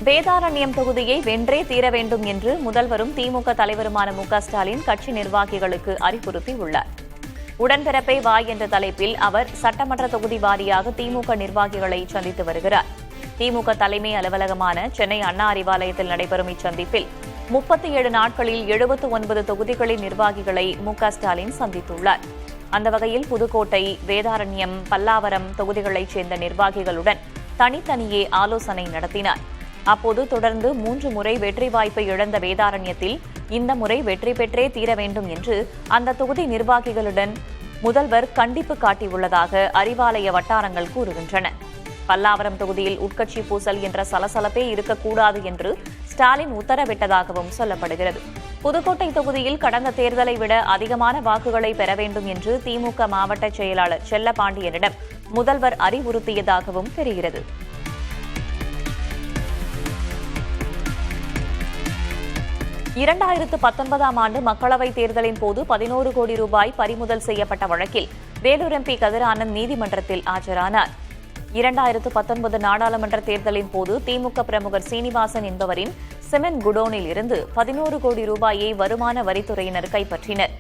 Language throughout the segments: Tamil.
வேதாரண்யம் தொகுதியை வென்றே தீர வேண்டும் என்று முதல்வரும் திமுக தலைவருமான மு.க.ஸ்டாலின் கட்சி நிர்வாகிகளுக்கு அறிவுறுத்தியுள்ளார். உடன்பிறப்பே வா என்ற தலைப்பில் அவர் சட்டமன்ற தொகுதி வாரியாக திமுக நிர்வாகிகளை சந்தித்து வருகிறார். திமுக தலைமை அலுவலகமான சென்னை அண்ணா அறிவாலயத்தில் நடைபெறும் இச்சந்திப்பில் 37 நாட்களில் 79 தொகுதிகளின் நிர்வாகிகளை மு.க.ஸ்டாலின் சந்தித்துள்ளார். அந்த வகையில் புதுக்கோட்டை, வேதாரண்யம், பல்லாவரம் தொகுதிகளைச் சேர்ந்த நிர்வாகிகளுடன் தனித்தனியே ஆலோசனை நடத்தினார். அப்போது தொடர்ந்து 3 முறை வெற்றி வாய்ப்பை இழந்த வேதாரண்யத்தில் இந்த முறை வெற்றி பெற்றே தீர வேண்டும் என்று அந்த தொகுதி நிர்வாகிகளுடன் முதல்வர் கண்டிப்பு காட்டியுள்ளதாக அறிவாலய வட்டாரங்கள் கூறுகின்றன. பல்லாவரம் தொகுதியில் உட்கட்சி பூசல் என்ற சலசலப்பே இருக்கக்கூடாது என்று ஸ்டாலின் உத்தரவிட்டதாகவும் சொல்லப்படுகிறது. புதுக்கோட்டை தொகுதியில் கடந்த தேர்தலை விட அதிகமான வாக்குகளை பெற வேண்டும் என்று திமுக மாவட்ட செயலாளர் செல்லப்பாண்டியனிடம் முதல்வர் அறிவுறுத்தியதாகவும் தெரிகிறது. 2019ஆம் ஆண்டு மக்களவைத் தேர்தலின் போது 11 கோடி ரூபாய் பறிமுதல் செய்யப்பட்ட வழக்கில் வேலூர் எம்பி கதிர் நீதிமன்றத்தில் ஆஜரானார். 2019 நாடாளுமன்ற தேர்தலின் போது திமுக பிரமுகர் சீனிவாசன் என்பவரின் சிமெண்ட் குடோனில் இருந்து 11 கோடி ரூபாயை வருமான வரித்துறையினர் கைப்பற்றினர்.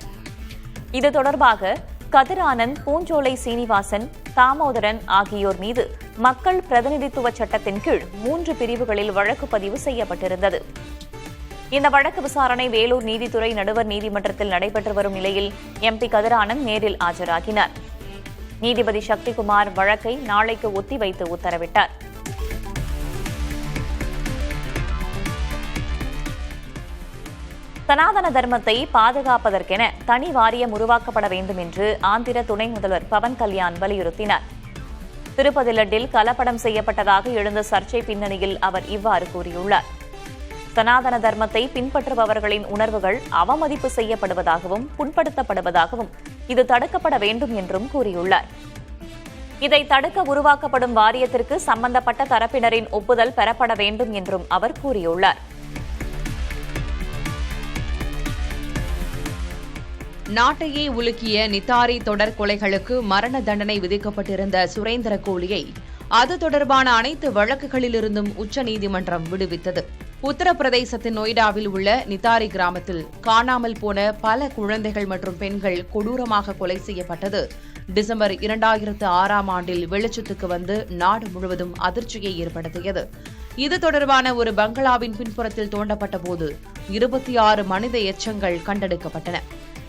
இது தொடர்பாக கதிர் ஆனந்த், பூஞ்சோலை சீனிவாசன், தாமோதரன் ஆகியோர் மீது மக்கள் பிரதிநிதித்துவ சட்டத்தின் கீழ் 3 பிரிவுகளில் வழக்கு பதிவு செய்யப்பட்டிருந்தது. இந்த வழக்கு விசாரணை வேலூர் நீதித்துறை நடுவர் நீதிமன்றத்தில் நடைபெற்று வரும் நிலையில் எம்பி கதிர் ஆனந்த் நேரில் ஆஜராகினார். நீதிபதி சக்திகுமார் வழக்கை நாளைக்கு ஒத்திவைத்து உத்தரவிட்டார். சனாதன தர்மத்தை பாதுகாப்பதற்கென தனி வாரியம் உருவாக்கப்பட வேண்டும் என்று ஆந்திர துணை முதல்வர் பவன் கல்யாண் வலியுறுத்தினார். திருப்பதி லட்டில் கலப்படம் செய்யப்பட்டதாக எழுந்த சர்ச்சை பின்னணியில் அவர் இவ்வாறு கூறியுள்ளார். சனாதன தர்மத்தை பின்பற்றுபவர்களின் உணர்வுகள் அவமதிப்பு செய்யப்படுவதாகவும் புண்படுத்தப்படுவதாகவும் இது தடுக்கப்பட வேண்டும் என்றும் கூறியுள்ளார். இதை தடுக்க உருவாக்கப்படும் வாரியத்திற்கு சம்பந்தப்பட்ட தரப்பினரின் ஒப்புதல் பெறப்பட வேண்டும் என்றும் அவர் கூறியுள்ளார். நாட்டையே உலுக்கிய நித்தாரி தொடர் கொலைகளுக்கு மரண தண்டனை விதிக்கப்பட்டிருந்த சுரேந்திர கோலியை அது தொடர்பான அனைத்து வழக்குகளிலிருந்தும் உச்சநீதிமன்றம் விடுவித்தது. உத்தரப்பிரதேசத்தின் நொய்டாவில் உள்ள நித்தாரி கிராமத்தில் காணாமல் போன பல குழந்தைகள் மற்றும் பெண்கள் கொடூரமாக கொலை செய்யப்பட்டது டிசம்பர் 2006ஆம் ஆண்டில் வெளிச்சத்துக்கு வந்து நாடு முழுவதும் அதிர்ச்சியை ஏற்படுத்தியது. இது தொடர்பான ஒரு பங்களாவின் பின்புறத்தில் தோண்டப்பட்ட போது 26 மனித எச்சங்கள் கண்டெடுக்கப்பட்டன.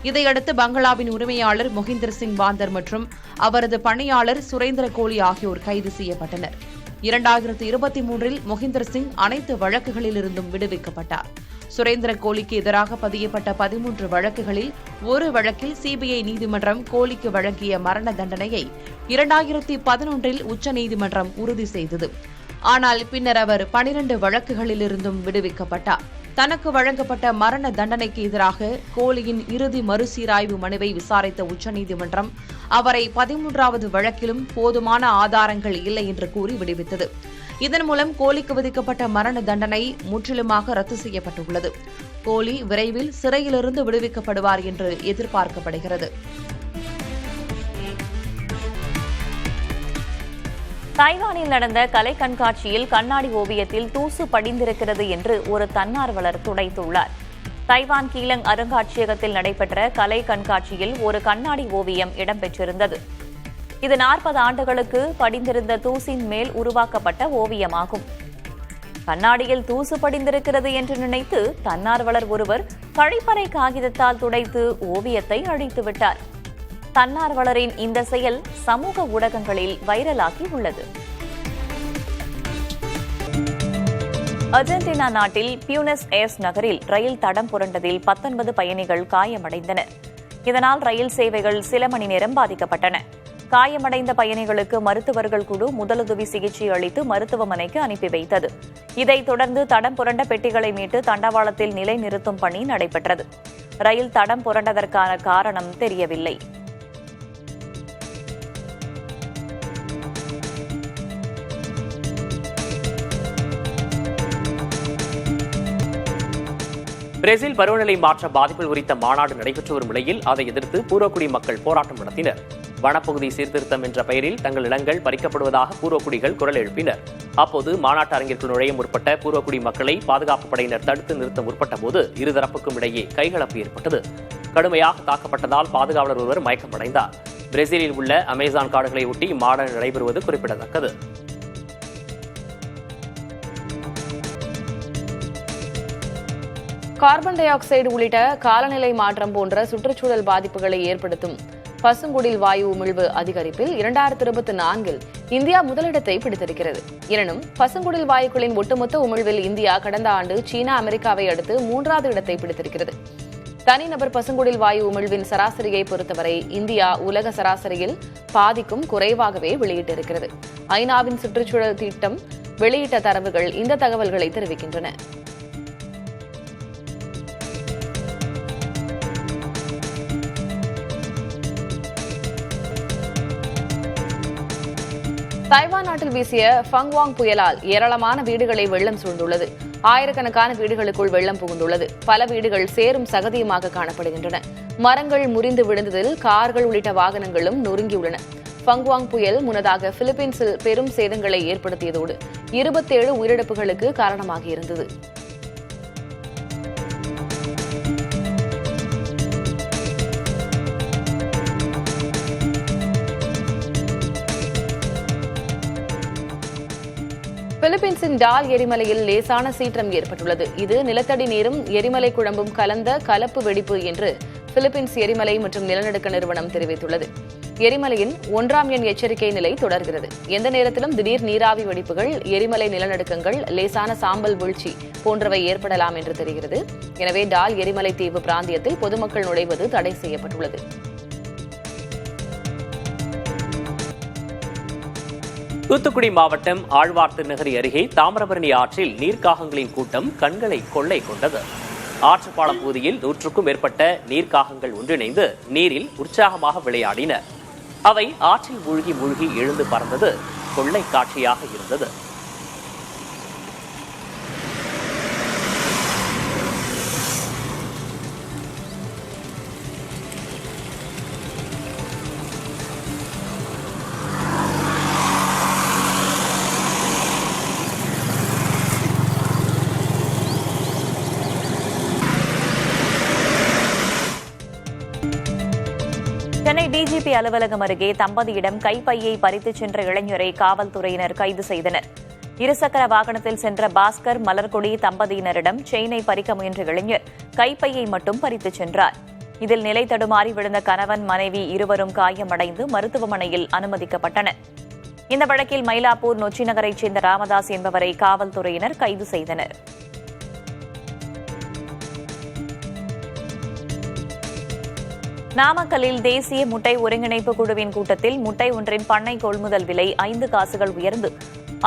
இதையடுத்து பங்களாவின் உரிமையாளர் மொஹிந்தர் சிங் பாந்தர் மற்றும் அவரது பணியாளர் சுரேந்திர கோலி ஆகியோர் கைது செய்யப்பட்டனர். 2023இல் மொஹிந்தர் சிங் அனைத்து வழக்குகளிலிருந்தும் விடுவிக்கப்பட்டார். சுரேந்திர கோலிக்கு எதிராக பதியப்பட்ட 13 வழக்குகளில் ஒரு வழக்கில் சிபிஐ நீதிமன்றம் கோலிக்கு வழங்கிய மரண தண்டனையை 2011இல் உச்சநீதிமன்றம் உறுதி செய்தது. ஆனால் பின்னர் அவர் 12 வழக்குகளிலிருந்தும் விடுவிக்கப்பட்டார். தனக்கு வழங்கப்பட்ட மரண தண்டனைக்கு எதிராக கோலியின் இறுதி மறுசீராய்வு மனுவை விசாரித்த உச்சநீதிமன்றம் அவரை 13வது வழக்கிலும் போதுமான ஆதாரங்கள் இல்லை என்று கூறி விடுவித்தது. இதன் மூலம் கோலிக்கு விதிக்கப்பட்ட மரண தண்டனை முற்றிலுமாக ரத்து செய்யப்பட்டுள்ளது. கோலி விரைவில் சிறையிலிருந்து விடுவிக்கப்படுவார் என்று எதிர்பார்க்கப்படுகிறது. தைவானில் நடந்த கலை கண்காட்சியில் கண்ணாடி ஓவியத்தில் தூசு படிந்திருக்கிறது என்று ஒரு தன்னார்வலர் துடைத்துள்ளார். தைவான் கீலங் அருங்காட்சியகத்தில் நடைபெற்ற கலை கண்காட்சியில் ஒரு கண்ணாடி ஓவியம் இடம்பெற்றிருந்தது. இது 40 ஆண்டுகளுக்கு படிந்திருந்த தூசின் மேல் உருவாக்கப்பட்ட ஓவியமாகும். கண்ணாடியில் தூசு படிந்திருக்கிறது என்று நினைத்து தன்னார்வலர் ஒருவர் கழிப்பறை காகிதத்தால் துடைத்து ஓவியத்தை அழித்துவிட்டார். தன்னார்வலரின் இந்த செயல் சமூக ஊடகங்களில் வைரலாகி உள்ளது. அர்ஜென்டினா நாட்டில் பியூனஸ் ஏர்ஸ் நகரில் ரயில் தடம் புரண்டதில் 19 பயணிகள் காயமடைந்தனர். இதனால் ரயில் சேவைகள் சில மணி நேரம் பாதிக்கப்பட்டன. காயமடைந்த பயணிகளுக்கு மருத்துவர்கள் குழு முதலுதவி சிகிச்சை அளித்து மருத்துவமனைக்கு அனுப்பி வைத்தது. இதைத் தொடர்ந்து தடம் புரண்ட பெட்டிகளை மீட்டு தண்டவாளத்தில் நிலைநிறுத்தும் பணி நடைபெற்றது. ரயில் தடம் புரண்டதற்கான காரணம் தெரியவில்லை. பிரேசில் பருவநிலை மாற்ற பாதிப்புகள் குறித்த மாநாடு நடைபெற்று வரும் நிலையில் அதை எதிர்த்து பூர்வக்குடி மக்கள் போராட்டம் நடத்தினர். வனப்பகுதி சீர்திருத்தம் என்ற பெயரில் தங்கள் இடங்கள் பறிக்கப்படுவதாக பூர்வக்குடிகள் குரல் எழுப்பினர். அப்போது மாநாட்டு அரங்கிற்குள் நுழைய முற்பட்ட பூர்வக்குடி மக்களை பாதுகாப்பு படையினர் தடுத்து நிறுத்த முற்பட்ட போது இருதரப்புக்கும் இடையே கைகலப்பு ஏற்பட்டது. கடுமையாக தாக்கப்பட்டதால் பாதுகாவலர் ஒருவர் மயக்கமடைந்தார். பிரேசிலில் உள்ள அமேசான் காடுகளை ஒட்டி இம்மாநாடு நடைபெறுவது குறிப்பிடத்தக்கது. கார்பன் டை ஆக்சைடு உள்ளிட்ட காலநிலை மாற்றம் போன்ற சுற்றுச்சூழல் பாதிப்புகளை ஏற்படுத்தும் பசுங்குடில் வாயு உமிழ்வு அதிகரிப்பில் 2024 இந்தியா முதலிடத்தை பிடித்திருக்கிறது. எனினும் பசுங்குடில் வாயுக்களின் ஒட்டுமொத்த உமிழ்வில் இந்தியா கடந்த ஆண்டு சீனா, அமெரிக்காவை அடுத்து 3வது இடத்தை பிடித்திருக்கிறது. தனிநபர் பசுங்குடில் வாயு உமிழ்வின் சராசரியை பொறுத்தவரை இந்தியா உலக சராசரியில் பாதிக்கும் குறைவாகவே வெளியிட்டிருக்கிறது. ஐநாவின் சுற்றுச்சூழல் திட்டம் வெளியிட்ட தரவுகள் இந்த தகவல்களை தெரிவிக்கின்றன. தைவான் நாட்டில் வீசிய ஃபங்வாங் புயலால் ஏராளமான வீடுகளை வெள்ளம் சூழ்ந்துள்ளது. ஆயிரக்கணக்கான வீடுகளுக்குள் வெள்ளம் புகுந்துள்ளது. பல வீடுகள் சேரும் சகதியுமாக காணப்படுகின்றன. மரங்கள் முறிந்து விழுந்ததில் கார்கள் உள்ளிட்ட வாகனங்களும் நொறுங்கியுள்ளன. ஃபங்வாங் புயல் முன்னதாக பிலிப்பீன்ஸில் பெரும் சேதங்களை ஏற்படுத்தியதோடு 27 உயிரிழப்புகளுக்கு காரணமாகியிருந்தது. பிலிப்பீன்ஸின் டால் எரிமலையில் லேசான சீற்றம் ஏற்பட்டுள்ளது. இது நிலத்தடி நீரும் எரிமலை குழம்பும் கலந்த கலப்பு வெடிப்பு என்று பிலிப்பீன்ஸ் எரிமலை மற்றும் நிலநடுக்க நிறுவனம் தெரிவித்துள்ளது. எரிமலையின் 1ஆம் எண் எச்சரிக்கை நிலை தொடர்கிறது. எந்த நேரத்திலும் திடீர் நீராவி வெடிப்புகள், எரிமலை நிலநடுக்கங்கள், லேசான சாம்பல் வீழ்ச்சி போன்றவை ஏற்படலாம் என்று தெரிகிறது. எனவே டால் எரிமலை தீவு பிராந்தியத்தில் பொதுமக்கள் நுழைவது தடை செய்யப்பட்டுள்ளது. தூத்துக்குடி மாவட்டம் ஆழ்வார் திருநகரி அருகே தாமிரபரணி ஆற்றில் நீர்க்காகங்களின் கூட்டம் கண்களை கொள்ளை கொண்டது. ஆற்றுப்பாலம் பகுதியில் 100க்கும் மேற்பட்ட நீர்க்காகங்கள் ஒன்றிணைந்து நீரில் உற்சாகமாக விளையாடின. அவை ஆற்றில் மூழ்கி எழுந்து பறந்தது கொள்ளை காட்சியாக இருந்தது. சென்னை டிஜிபி அலுவலகம் அருகே தம்பதியிடம் கைப்பையை பறித்துச் சென்ற இளைஞரை காவல்துறையினர் கைது செய்தனர். இருசக்கர வாகனத்தில் சென்ற பாஸ்கர், மலர்கொடி தம்பதியினரிடம் செயினை பறிக்க முயன்ற இளைஞர் கைப்பையை மட்டும் பறித்துச் சென்றார். இதில் நிலை தடுமாறி விழுந்த கணவன், மனைவி இருவரும் காயமடைந்து மருத்துவமனையில் அனுமதிக்கப்பட்டனர். இந்த வழக்கில் மயிலாப்பூர் நொச்சி நகரைச் சேர்ந்த ராமதாஸ் என்பவரை காவல்துறையினர் கைது செய்தனர். நாமக்கல்லில் தேசிய முட்டை ஒருங்கிணைப்பு குழுவின் கூட்டத்தில் முட்டை ஒன்றின் பண்ணை கொள்முதல் விலை 5 காசுகள் உயர்ந்து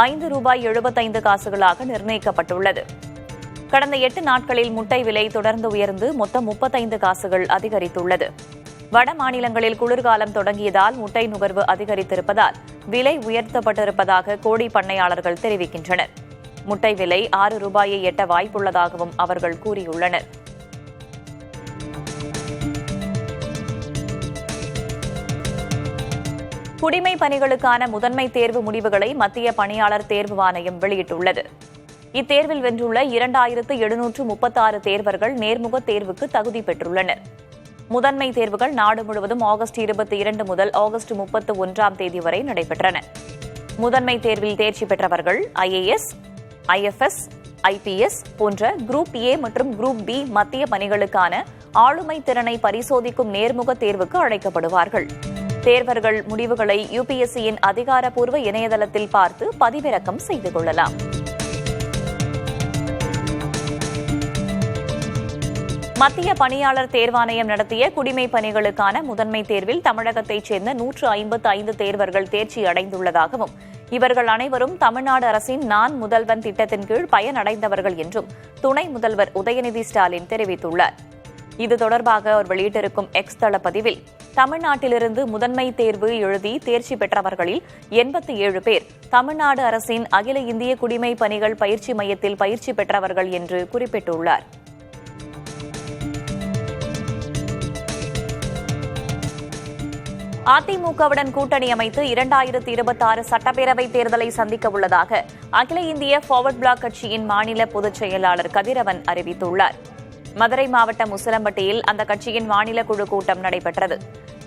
₹5.75 நிர்ணயிக்கப்பட்டுள்ளது. கடந்த 8 நாட்களில் முட்டை விலை தொடர்ந்து உயர்ந்து மொத்தம் 35 காசுகள் அதிகரித்துள்ளது. வட மாநிலங்களில் குளிர்காலம் தொடங்கியதால் முட்டை நுகர்வு அதிகரித்திருப்பதால் விலை உயர்த்தப்பட்டிருப்பதாக கோழி பண்ணையாளர்கள் தெரிவிக்கின்றனர். முட்டை விலை ₹6 எட்ட வாய்ப்புள்ளதாகவும் அவர்கள் கூறியுள்ளனர். குடிமை பணிகளுக்கான முதன்மை தேர்வு முடிவுகளை மத்திய பணியாளர் தேர்வு ஆணையம் வெளியிட்டுள்ளது. இத்தேர்வில் வென்றுள்ள 2736 தேர்வர்கள் நேர்முக தேர்வுக்கு தகுதி பெற்றுள்ளனர். முதன்மை தேர்வுகள் நாடு முழுவதும் ஆகஸ்ட் 22 முதல் ஆகஸ்ட் 31ஆம் தேதி வரை நடைபெற்றன. முதன்மை தேர்வில் தேர்ச்சி பெற்றவர்கள் IAS, IFS, IPS போன்ற குரூப் A மற்றும் குரூப் B மத்திய பணிகளுக்கான ஆளுமை திறனை பரிசோதிக்கும் நேர்முக தேர்வுக்கு அழைக்கப்படுவார்கள். தேர்வர்கள் முடிவுகளை UPSCயின் அதிகாரப்பூர்வ இணையதளத்தில் பார்த்து பதிவிறக்கம் செய்து கொள்ளலாம். மத்திய பணியாளர் தேர்வாணையம் நடத்திய குடிமை பணிகளுக்கான முதன்மை தேர்வில் தமிழகத்தைச் சேர்ந்த 155 தேர்வர்கள் தேர்ச்சி அடைந்துள்ளதாகவும் இவர்கள் அனைவரும் தமிழ்நாடு அரசின் நான் முதல்வன் திட்டத்தின் கீழ் பயனடைந்தவர்கள் என்றும் துணை முதல்வர் உதயநிதி ஸ்டாலின் தெரிவித்துள்ளார். இது தொடர்பாக அவர் வெளியிட்டிருக்கும் எக்ஸ் தள பதிவில் தமிழ்நாட்டிலிருந்து முதன்மை தேர்வு எழுதி தேர்ச்சி பெற்றவர்களில் 87 பேர் தமிழ்நாடு அரசின் அகில இந்திய குடிமை பணிகள் பயிற்சி மையத்தில் பயிற்சி பெற்றவர்கள் என்று குறிப்பிட்டுள்ளார். அதிமுகவுடன் கூட்டணி அமைத்து 2026 சட்டப்பேரவை தேர்தலை சந்திக்க உள்ளதாக அகில இந்திய ஃபார்வர்ட் பிளாக் கட்சியின் மாநில பொதுச் செயலாளர் கதிரவன் அறிவித்துள்ளார். மதுரை மாவட்டம் உசிலம்பட்டியில் அந்த கட்சியின் மாநில குழு கூட்டம் நடைபெற்றது.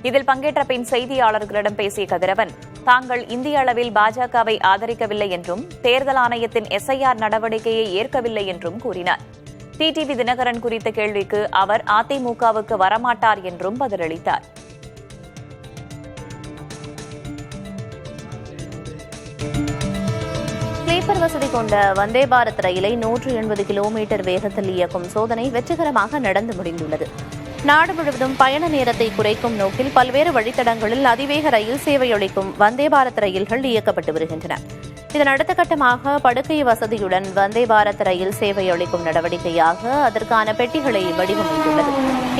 இதில் பங்கேற்ற பின் செய்தியாளர்களிடம் பேசிய கதிரவன், தாங்கள் இந்திய அளவில் பாஜகவை ஆதரிக்கவில்லை என்றும் தேர்தல் ஆணையத்தின் SIR நடவடிக்கையை ஏற்கவில்லை என்றும் கூறினார். டிடிவி தினகரன் குறித்த கேள்விக்கு அவர் அதிமுகவுக்கு வரமாட்டார் என்றும் பதிலளித்தார். ஸ்லீப்பர் வசதி கொண்ட வந்தே பாரத் ரயிலை 180 கிலோமீட்டர் வேகத்தில் இயக்கும் சோதனை வெற்றிகரமாக நடந்து முடிந்துள்ளது. நாடு முழுவதும் பயண நேரத்தை குறைக்கும் நோக்கில் பல்வேறு வழித்தடங்களில் அதிவேக ரயில் சேவையளிக்கும் வந்தே பாரத் ரயில்கள் இயக்கப்பட்டு வருகின்றன. இதன் அடுத்த கட்டமாக படுக்கை வசதியுடன் வந்தே பாரத் ரயில் சேவையளிக்கும் நடவடிக்கையாக அதற்கான பெட்டிகளை வடிவமைத்துள்ளது.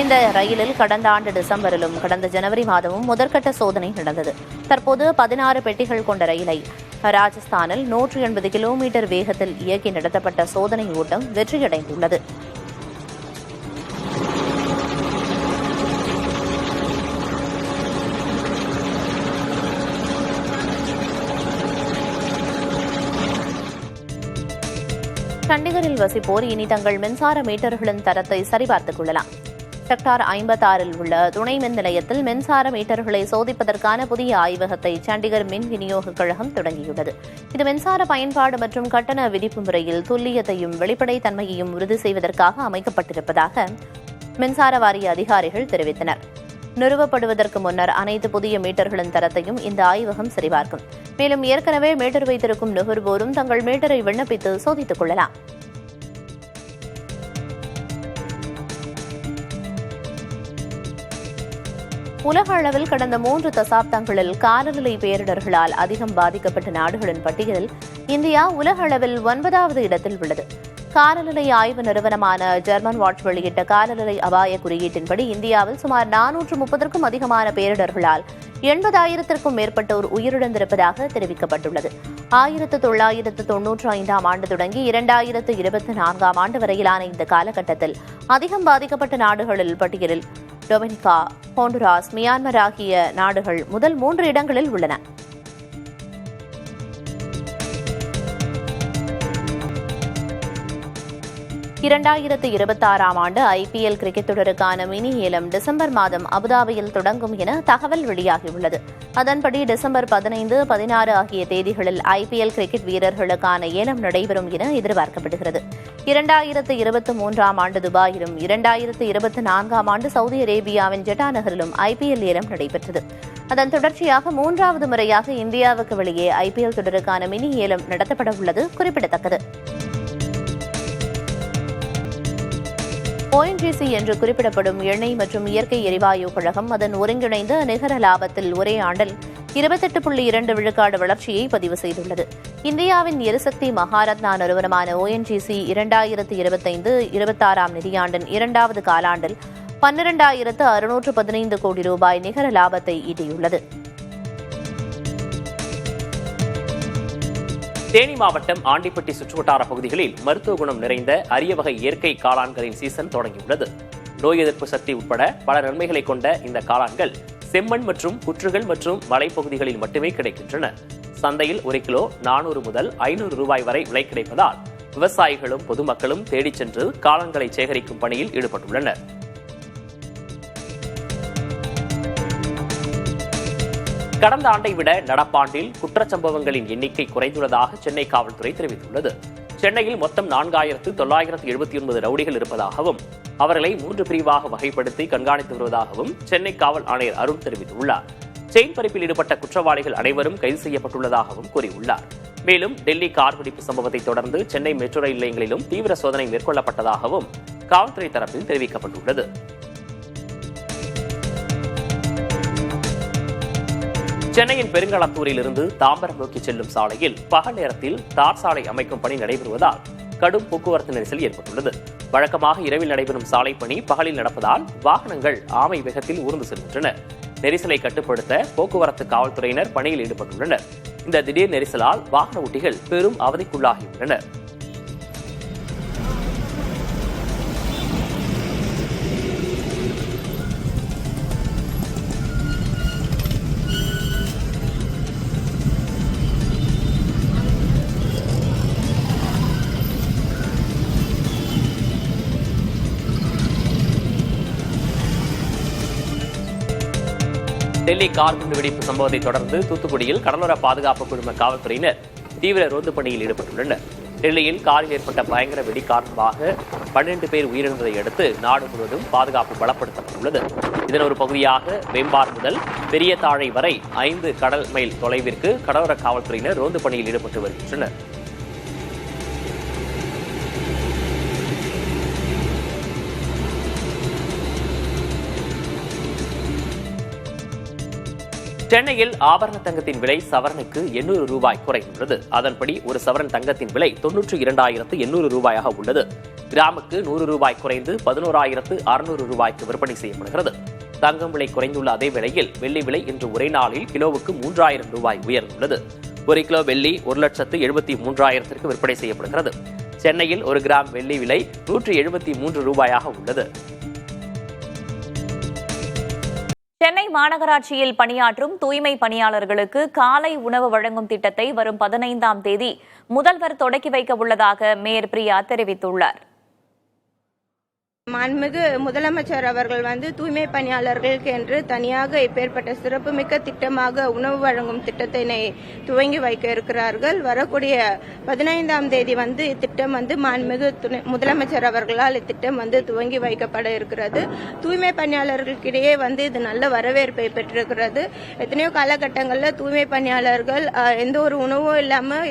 இந்த ரயிலில் கடந்த ஆண்டு டிசம்பரிலும் கடந்த ஜனவரி மாதமும் முதற்கட்ட சோதனை நடந்தது. தற்போது 16 பெட்டிகள் கொண்ட ரயிலை ராஜஸ்தானில் 180 கிலோமீட்டர் வேகத்தில் இயக்கி நடத்தப்பட்ட சோதனை ஓட்டம் வெற்றியடைந்துள்ளது. சண்டிகரில் வசிப்போர் இனி தங்கள் மின்சார மீட்டர்களின் தரத்தை சரிபார்த்துக் கொள்ளலாம். செக்டார் 56 உள்ள துணை மின் நிலையத்தில் மின்சார மீட்டர்களை சோதிப்பதற்கான புதிய ஆய்வகத்தை சண்டிகர் மின் விநியோக கழகம் தொடங்கியுள்ளது. இது மின்சார பயன்பாடு மற்றும் கட்டண விதிப்பு முறையில் துல்லியத்தையும் வெளிப்படைத்தன்மையையும் உறுதி செய்வதற்காக அமைக்கப்பட்டிருப்பதாக மின்சார வாரிய அதிகாரிகள் தெரிவித்தனர். நிறுவப்படுவதற்கு முன்னர் அனைத்து புதிய மீட்டர்களின் தரத்தையும் இந்த ஆய்வகம் சரிபார்க்கும். மேலும் ஏற்கனவே மீட்டர் வைத்திருக்கும் நுகர்வோரும் தங்கள் மீட்டரை விண்ணப்பித்து சோதித்துக் கொள்ளலாம். உலக அளவில் கடந்த 3 தசாப்தங்களில் காலநிலை பேரிடர்களால் அதிகம் பாதிக்கப்பட்ட நாடுகளின் பட்டியலில் இந்தியா உலக அளவில் 9வது இடத்தில் உள்ளது. காலநிலை ஆய்வு நிறுவனமான ஜெர்மன் வாட்ச் வெளியிட்ட காலநிலை அபாய குறியீட்டின்படி இந்தியாவில் சுமார் 430க்கும் அதிகமான பேரிடர்களால் 80,000க்கும் மேற்பட்டோர் உயிரிழந்திருப்பதாக தெரிவிக்கப்பட்டுள்ளது. 1995ஆம் ஆண்டு தொடங்கி 2024ஆம் ஆண்டு வரையிலான இந்த காலகட்டத்தில் அதிகம் பாதிக்கப்பட்ட நாடுகளில் பட்டியலில் டொமினிகா, ஹோண்டுராஸ், மியான்மர் ஆகிய நாடுகள் முதல் 3 இடங்களில் உள்ளன. ஆண்டு IPL கிரிக்கெட் தொடருக்கான மினி ஏலம் டிசம்பர் மாதம் அபுதாபியில் தொடங்கும் என தகவல் வெளியாகியுள்ளது. அதன்படி டிசம்பர் 15, 16 ஆகிய தேதிகளில் IPL கிரிக்கெட் வீரர்களுக்கான ஏலம் நடைபெறும் என எதிர்பார்க்கப்படுகிறது. 2023ஆம் ஆண்டு துபாயிலும் 2024ஆம் ஆண்டு சவுதி அரேபியாவின் ஜெட்டா நகரிலும் IPL ஏலம் நடைபெற்றது. அதன் தொடர்ச்சியாக 3வது முறையாக இந்தியாவுக்கு வெளியே IPL தொடருக்கான மினி ஏலம் நடத்தப்பட உள்ளது குறிப்பிடத்தக்கது. ONGC என்று குறிப்பிடப்படும் எண்ணெய் மற்றும் இயற்கை எரிவாயு கழகம் அதன் ஒருங்கிணைந்த நிகர லாபத்தில் ஒரே ஆண்டில் 28.2 விழுக்காடு வளர்ச்சியை பதிவு செய்துள்ளது. இந்தியாவின் எரிசக்தி மகாரத்னா நிறுவனமான ONGC 2025-26ஆம் நிதியாண்டின் 2வது காலாண்டில் 12,615 கோடி ரூபாய் நிகர லாபத்தை ஈட்டியுள்ளது. தேனி மாவட்டம் ஆண்டிப்பட்டி சுற்றுவட்டார பகுதிகளில் மருத்துவ குணம் நிறைந்த அரிய வகை இயற்கை காளான்களின் சீசன் தொடங்கியுள்ளது. நோய் எதிர்ப்பு சக்தி உட்பட பல நன்மைகளை கொண்ட இந்த காளான்கள் செம்மண் மற்றும் புற்றுகள் மற்றும் மலைப்பகுதிகளில் மட்டுமே கிடைக்கின்றன. சந்தையில் 1 கிலோ 400 முதல் 500 ரூபாய் வரை விலை கிடைப்பதால் விவசாயிகளும் பொதுமக்களும் தேடிச் சென்று காளான்களை சேகரிக்கும் பணியில் ஈடுபட்டுள்ளனர். கடந்த ஆண்டை விட நடப்பாண்டில் குற்றச்சம்பவங்களின் எண்ணிக்கை குறைந்துள்ளதாக சென்னை காவல்துறை தெரிவித்துள்ளது. சென்னையில் மொத்தம் 4,979 ரவுடிகள் இருப்பதாகவும் அவர்களை 3 பிரிவாக வகைப்படுத்தி கண்காணித்து வருவதாகவும் சென்னை காவல் ஆணையர் அருண் தெரிவித்துள்ளார். செயின் பறிப்பில் ஈடுபட்ட குற்றவாளிகள் அனைவரும் கைது செய்யப்பட்டுள்ளதாகவும் கூறியுள்ளார். மேலும் டெல்லி கார் வெடிப்பு சம்பவத்தை தொடர்ந்து சென்னை மெட்ரோ ரயில் நிலையங்களிலும் தீவிர சோதனை மேற்கொள்ளப்பட்டதாகவும் காவல்துறை தரப்பில் தெரிவிக்கப்பட்டுள்ளது. சென்னையின் பெருங்களத்தூரில் இருந்து தாம்பரம் நோக்கி செல்லும் சாலையில் பகல் நேரத்தில் தார் சாலை அமைக்கும் பணி நடைபெறுவதால் கடும் போக்குவரத்து நெரிசல் ஏற்பட்டுள்ளது. வழக்கமாக இரவில் நடைபெறும் சாலை பணி பகலில் நடப்பதால் வாகனங்கள் ஆமை வேகத்தில் ஊர்ந்து செல்கின்றன. நெரிசலை கட்டுப்படுத்த போக்குவரத்து காவல்துறையினர் பணியில் ஈடுபட்டுள்ளனர். இந்த திடீர் நெரிசலால் வாகன ஓட்டிகள் பெரும் அவதிக்குள்ளாகியுள்ளனர். டெல்லி கார் குண்டு வெடிப்பு சம்பவத்தை தொடர்ந்து தூத்துக்குடியில் கடலோர பாதுகாப்பு குழும காவல்துறையினர் தீவிர ரோந்து பணியில் ஈடுபட்டுள்ளனர். டெல்லியில் காரில் ஏற்பட்ட பயங்கர வெடி காரணமாக 12 பேர் உயிரிழந்ததை அடுத்து நாடு முழுவதும் பாதுகாப்பு பலப்படுத்தப்பட்டுள்ளது. இதன் ஒரு பகுதியாக வெம்பார் முதல் பெரிய தாழை வரை 5 கடல் மைல் தொலைவிற்கு கடலோர காவல்துறையினர் ரோந்து பணியில் ஈடுபட்டு வருகின்றனர். சென்னையில் ஆபரண தங்கத்தின் விலை சவரனுக்கு 800 ரூபாய் குறைந்துள்ளது. அதன்படி ஒரு சவரன் தங்கத்தின் விலை 92,800 ரூபாயாக உள்ளது. கிராமுக்கு 100 ரூபாய் குறைந்து 11,600 ரூபாய்க்கு விற்பனை செய்யப்படுகிறது. தங்கம் விலை குறைந்துள்ள அதே வேளையில் வெள்ளி விலை இன்று ஒரே நாளில் கிலோவுக்கு 3,000 ரூபாய் உயர்ந்துள்ளது. 1 கிலோ வெள்ளி 1,73,000 விற்பனை செய்யப்படுகிறது. சென்னையில் 1 கிராம் வெள்ளி விலை 173 ரூபாயாக உள்ளது. சென்னை மாநகராட்சியில் பணியாற்றும் தூய்மை பணியாளர்களுக்கு காலை உணவு வழங்கும் திட்டத்தை வரும் 15ஆம் தேதி முதல்வர் தொடக்கி வைக்க உள்ளதாக மேயர் பிரியா தெரிவித்துள்ளார். மாண்புமிகு முதலமைச்சர் அவர்கள் தூய்மை பணியாளர்களுக்கு என்று தனியாக இப்பேற்பட்ட சிறப்புமிக்க திட்டமாக உணவு வழங்கும் திட்டத்தினை துவங்கி வைக்க இருக்கிறார்கள். வரக்கூடிய 15ஆம் தேதி இத்திட்டம் மாண்புமிகு முதலமைச்சர் அவர்களால் இத்திட்டம் துவங்கி வைக்கப்பட இருக்கிறது. தூய்மை பணியாளர்களுக்கிடையே இது நல்ல வரவேற்பை பெற்றிருக்கிறது. எத்தனையோ காலகட்டங்களில் தூய்மை பணியாளர்கள் எந்த ஒரு உணவும் இல்லாமல்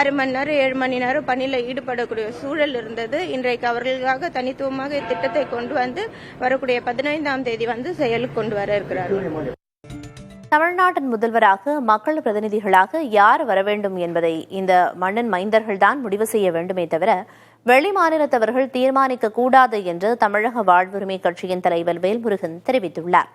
6 மணி நேரம் 7 மணி நேரம் பணியில் ஈடுபடக்கூடிய சூழல் இருந்தது. இன்றைக்கு அவர்களுக்காக தனித்துவமாக திட்டத்தை கொண்டு வரக்கூடிய 15ஆம் தேதி செயலுக்கு கொண்டு வர இருக்கிறார்கள். தமிழ்நாட்டின் முதல்வராக மக்கள் பிரதிநிதிகளாக யார் வர வேண்டும் என்பதை இந்த மண்ணின் மைந்தர்கள்தான் முடிவு செய்ய வேண்டுமே தவிர வெளி மாநிலத்தவர்கள் தீர்மானிக்க கூடாது என்று தமிழக வாழ்வுரிமை கட்சியின் தலைவர் வேல்முருகன் தெரிவித்துள்ளார்.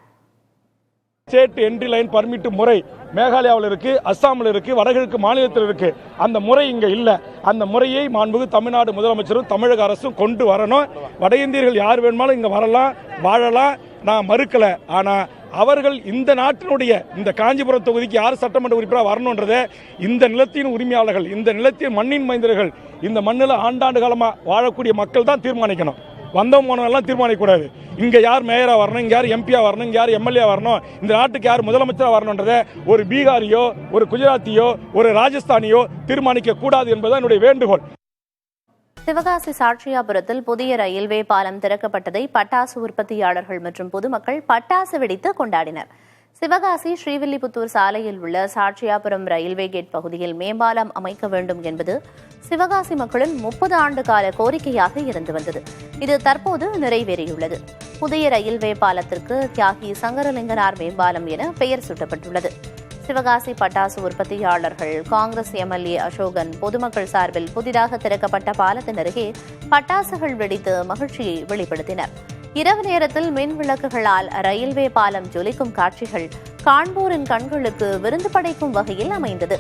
ஸ்டேட் என்ட்ரி லைன் பர்மிட் முறை மேகாலயாவில் இருக்கு, அஸ்ஸாமில் இருக்கு, வடகிழக்கு மாநிலத்தில் இருக்கு. அந்த முறை இங்க இல்ல. அந்த முறையை மாண்புமிகு தமிழ்நாடு முதலமைச்சரும் தமிழக அரசும் கொண்டு வரணும். வட இந்தியர்கள் யார் வேணுமாலும் இங்க வரலாம், வாழலாம், நான் மறுக்கல. ஆனா அவர்கள் இந்த நாட்டினுடைய இந்த காஞ்சிபுரம் தொகுதிக்கு யார் சட்டமன்ற உறுப்பினராக வரணும்ன்றத இந்த நிலத்தின் உரிமையாளர்கள், இந்த நிலத்தின் மண்ணின் மைந்தர்கள், இந்த மண்ணில் ஆண்டாண்டு காலமா வாழக்கூடிய மக்கள் தான் தீர்மானிக்கணும். வந்தவங்க போனவெல்லாம் தீர்மானிக்கக்கூடாது. இங்க யார் மேயரா வரணும், இங்க யார் எம்பியா வரணும், இங்க யார் எம்எல்ஏ வரணும், இந்த நாட்டுக்கு யார் முதலமைச்சரா வரணும்ன்றத ஒரு பீகாரியோ ஒரு குஜராத்தியோ ஒரு ராஜஸ்தானியோ தீர்மானிக்க கூடாது என்பதுதான் என்னுடைய வேண்டுகோள். சிவகாசி சாட்சியாபுரத்தில் புதிய ரயில்வே பாலம் திறக்கப்பட்டதை பட்டாசு உற்பத்தியாளர்கள் மற்றும் பொதுமக்கள் பட்டாசு வெடித்து கொண்டாடினர். சிவகாசி ஸ்ரீவில்லிபுத்தூர் சாலையில் உள்ள சாட்சியாபுரம் ரயில்வே கேட் பகுதியில் மேம்பாலம் அமைக்க வேண்டும் என்பது சிவகாசி மக்களின் 30 ஆண்டு கால கோரிக்கையாக இருந்து வந்தது. இது தற்போது நிறைவேறியுள்ளது. புதிய ரயில்வே பாலத்திற்கு தியாகி சங்கரலிங்கனார் மேம்பாலம் என பெயர் சூட்டப்பட்டுள்ளது. சிவகாசி பட்டாசு உற்பத்தியாளர்கள், காங்கிரஸ் எம்எல்ஏ அசோகன் பொதுமக்கள் சார்பில் புதிதாக திறக்கப்பட்ட பாலத்தின் அருகே பட்டாசுகள் வெடித்து மகிழ்ச்சியை வெளிப்படுத்தினர். இரவு நேரத்தில் மின் விளக்குகளால் ரயில்வே பாலம் ஜொலிக்கும் காட்சிகள் காண்போரின் கண்களுக்கு விருந்து படைக்கும் வகையில் அமைந்தது.